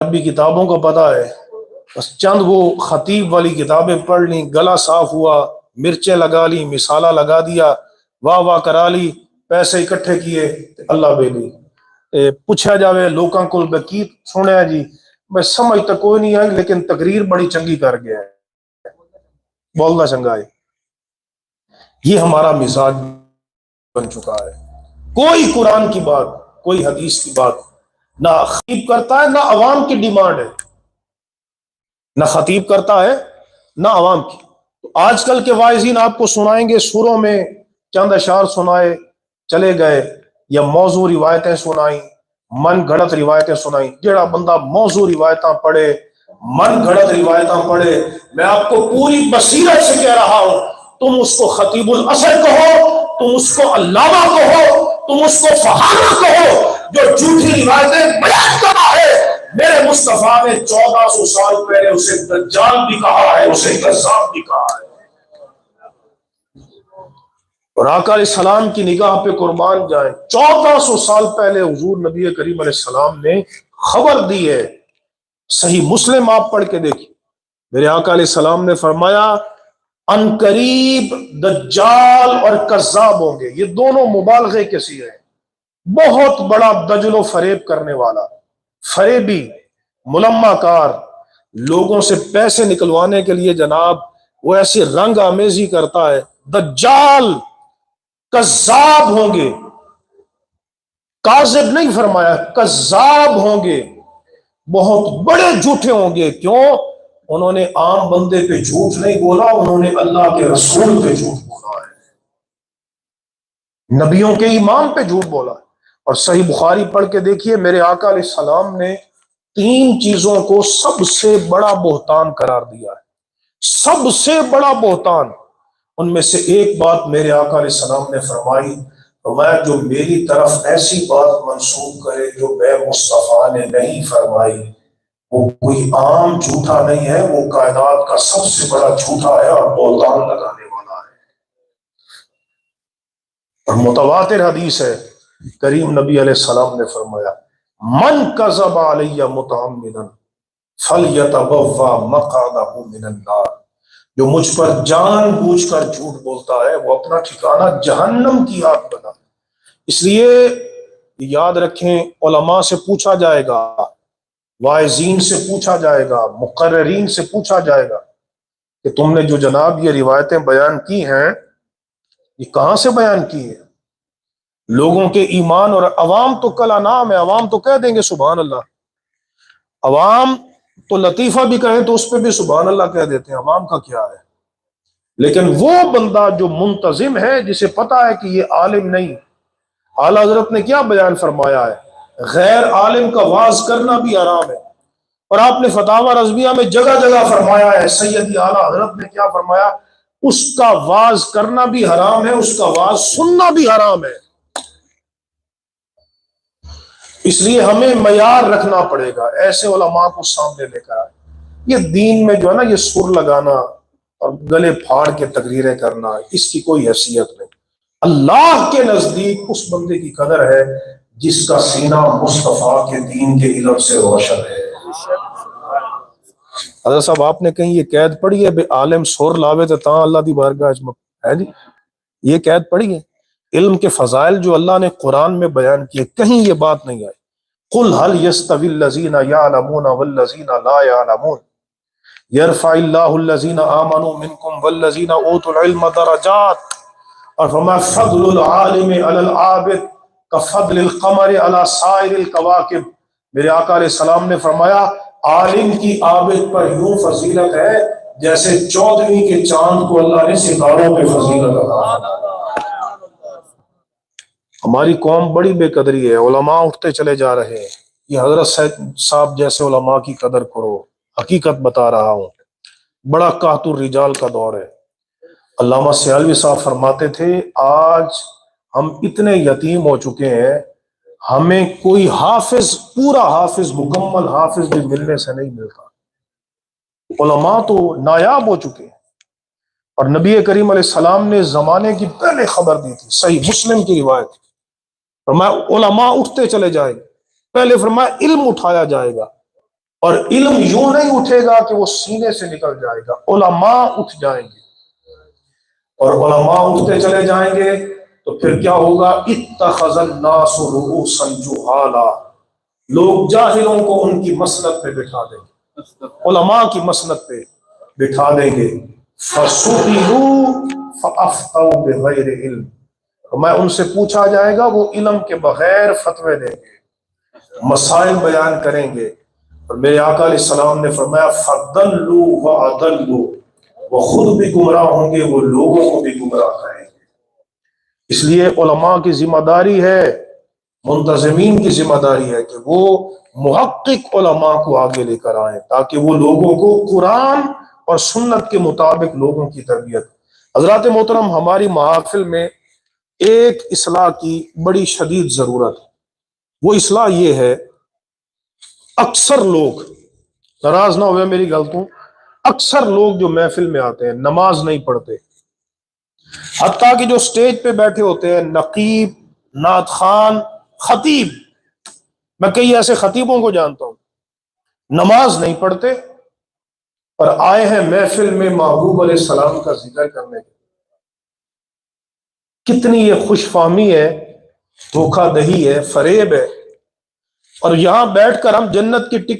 بھی کتابوں کا پتہ ہے، بس چند وہ خطیب والی کتابیں پڑھ لیں، گلا صاف ہوا، مرچیں لگا لی، مسالہ لگا دیا، واہ واہ کرا لی، پیسے اکٹھے کیے، اللہ بے لی پوچھا جاوے لوکاں کو کی سنیا جی، میں سمجھ تو کوئی نہیں آئی لیکن تقریر بڑی چنگی کر گیا ہے، بولنا چنگا ہے۔ یہ ہمارا مزاج بن چکا ہے، کوئی قرآن کی بات، کوئی حدیث کی بات نہ خطیب کرتا ہے، نہ عوام کی ڈیمانڈ ہے، نہ خطیب کرتا ہے نہ عوام کی۔ آج کل کے واعظین آپ کو سنائیں گے سوروں میں چند اشعار سنائے چلے گئے، یا موضوع روایتیں سنائیں، من گھڑت روایتیں سنائیں۔ جڑا بندہ موضوع روایتاں پڑھے، من گھڑت روایتاں پڑھے، میں آپ کو پوری بصیرت سے کہہ رہا ہوں، تم اس کو خطیب الاثر کہو، تم اس کو علامہ کہو، تم اس کو فہانہ کہو، جو جھوٹی روایتیں بیان کرا ہے، میرے مصطفیٰ نے 1400 سال پہلے اسے دجال بھی کہا ہے، اسے کذاب بھی کہا ہے۔ اور آقا علیہ السلام کی نگاہ پہ قربان جائیں، 1400 سال پہلے حضور نبی کریم علیہ السلام نے خبر دی ہے۔ صحیح مسلم آپ پڑھ کے دیکھیں، میرے آقا علیہ السلام نے فرمایا ان قریب دجال اور کذاب ہوں گے، یہ دونوں مبالغے کے صیغے ہیں۔ بہت بڑا دجل و فریب کرنے والا، فریبی، ملمہ کار، لوگوں سے پیسے نکلوانے کے لیے جناب وہ ایسی رنگ آمیزی کرتا ہے۔ دجال کذاب ہوں گے، کاذب نہیں فرمایا، کذاب ہوں گے، بہت بڑے جھوٹے ہوں گے۔ کیوں؟ انہوں نے عام بندے پہ جھوٹ نہیں بولا، انہوں نے اللہ کے رسول پہ جھوٹ بولا ہے، نبیوں کے ایمان پہ جھوٹ بولا ہے۔ اور صحیح بخاری پڑھ کے دیکھیے، میرے آقا علیہ السلام نے 3 چیزوں کو سب سے بڑا بہتان قرار دیا ہے، سب سے بڑا بہتان۔ ان میں سے ایک بات میرے آقا علیہ السلام نے فرمایا جو میری طرف ایسی بات منسوب کرے جو میں مصطفیٰ نے نہیں فرمائی، وہ کوئی عام جھوٹا نہیں ہے، وہ کائنات کا سب سے بڑا جھوٹا ہے اور بہتان لگانے والا ہے۔ اور متواتر حدیث ہے، کریم نبی علیہ السلام نے فرمایا من کذب علی متعمدا فلیتبوأ مقعدہ من النار، جو مجھ پر جان بوجھ کر جھوٹ بولتا ہے وہ اپنا ٹھکانہ جہنم کی آگ بنا۔ اس لیے یاد رکھیں، علماء سے پوچھا جائے گا، واعظین سے پوچھا جائے گا، مقررین سے پوچھا جائے گا کہ تم نے جو جناب یہ روایتیں بیان کی ہیں یہ کہاں سے بیان کی ہیں؟ لوگوں کے ایمان، اور عوام تو کل انعام ہے، عوام تو کہہ دیں گے سبحان اللہ، عوام تو لطیفہ بھی کہیں تو اس پہ بھی سبحان اللہ کہہ دیتے ہیں، عوام کا کیا ہے؟ لیکن وہ بندہ جو منتظم ہے، جسے پتا ہے کہ یہ عالم نہیں، اعلیٰ حضرت نے کیا بیان فرمایا ہے، غیر عالم کا واز کرنا بھی حرام ہے۔ اور آپ نے فتاوی رضویہ میں جگہ جگہ فرمایا ہے، سیدی اعلیٰ حضرت نے کیا فرمایا، اس کا واز کرنا بھی حرام ہے، اس کا واز سننا بھی حرام ہے۔ اس لیے ہمیں معیار رکھنا پڑے گا، ایسے علماء کو سامنے لے کر آئے۔ یہ دین میں جو ہے نا یہ سر لگانا اور گلے پھاڑ کے تقریریں کرنا، اس کی کوئی حیثیت نہیں۔ اللہ کے نزدیک اس بندے کی قدر ہے جس کا سینہ مصطفیٰ کے دین کے علم سے روشن ہے۔ حضرت صاحب آپ نے کہیں یہ قید پڑھی ہے بے عالم سر لاوے تو تاں اللہ دی بارگاہ ہے جی؟ یہ قید پڑھی ہے؟ علم کے فضائل جو اللہ نے قرآن میں بیان کیے کہیں یہ بات نہیں آئی۔ قل هل يستوي الذين يعلمون والذين لا يعلمون يرفع الله الذين آمنوا منكم والذين اوتوا العلم درجات، اور فرمایا فضل العالم على العابد كفضل القمر على سائر الكواكب۔ میرے آقا علیہ السلام نے فرمایا عالم کی عابد پر یوں فضیلت ہے جیسے 14ویں کے چاند کو اللہ نے ستاروں پہ فضیلت عطا۔ ہماری قوم بڑی بے قدری ہے، علماء اٹھتے چلے جا رہے ہیں۔ یہ حضرت صاحب جیسے علماء کی قدر کرو، حقیقت بتا رہا ہوں، بڑا قحط الرجال کا دور ہے۔ علامہ سیالوی صاحب فرماتے تھے آج ہم اتنے یتیم ہو چکے ہیں، ہمیں کوئی حافظ، پورا حافظ، مکمل حافظ بھی ملنے سے نہیں ملتا۔ علماء تو نایاب ہو چکے ہیں۔ اور نبی کریم علیہ السلام نے زمانے کی پہلے خبر دی تھی، صحیح مسلم کی روایت، فرمایا علماء اٹھتے چلے جائیں گے، پہلے فرمایا علم اٹھایا جائے گا، اور علم یوں نہیں اٹھے گا کہ وہ سینے سے نکل جائے گا، علماء اٹھ جائیں گے، اور علماء اٹھتے چلے جائیں گے تو پھر کیا ہوگا؟ اتخذ الناس رؤوسا جہالا، لوگ جاہلوں کو ان کی مسند پہ بٹھا دیں گے، علماء کی مسند پہ بٹھا دیں گے، فَسُئِلُوا فَأَفْتَوْا بِغَيْرِ علم، میں ان سے پوچھا جائے گا، وہ علم کے بغیر فتوے دیں گے، مسائل بیان کریں گے، اور میرے آقا علیہ السلام نے فرمایا فَضَلُّوا وَأَضَلُّوا، وہ خود بھی گمراہ ہوں گے، وہ لوگوں کو بھی گمراہ کریں گے۔ اس لیے علماء کی ذمہ داری ہے، منتظمین کی ذمہ داری ہے کہ وہ محقق علماء کو آگے لے کر آئیں، تاکہ وہ لوگوں کو قرآن اور سنت کے مطابق لوگوں کی تربیت۔ حضرات محترم، ہماری محافل میں ایک اصلاح کی بڑی شدید ضرورت ہے، وہ اصلاح یہ ہے، اکثر لوگ، ناراض نہ ہوئے میری غلطوں، اکثر لوگ جو محفل میں آتے ہیں نماز نہیں پڑھتے، حتیٰ کہ جو سٹیج پہ بیٹھے ہوتے ہیں، نقیب، نعت خان، خطیب، میں کئی ایسے خطیبوں کو جانتا ہوں، نماز نہیں پڑھتے اور آئے ہیں محفل میں محبوب علیہ السلام کا ذکر کرنے کے۔ کتنی یہ خوش فہمی ہے، دھوکہ دہی ہے، فریب ہے، اور یہاں بیٹھ کر ہم جنت کی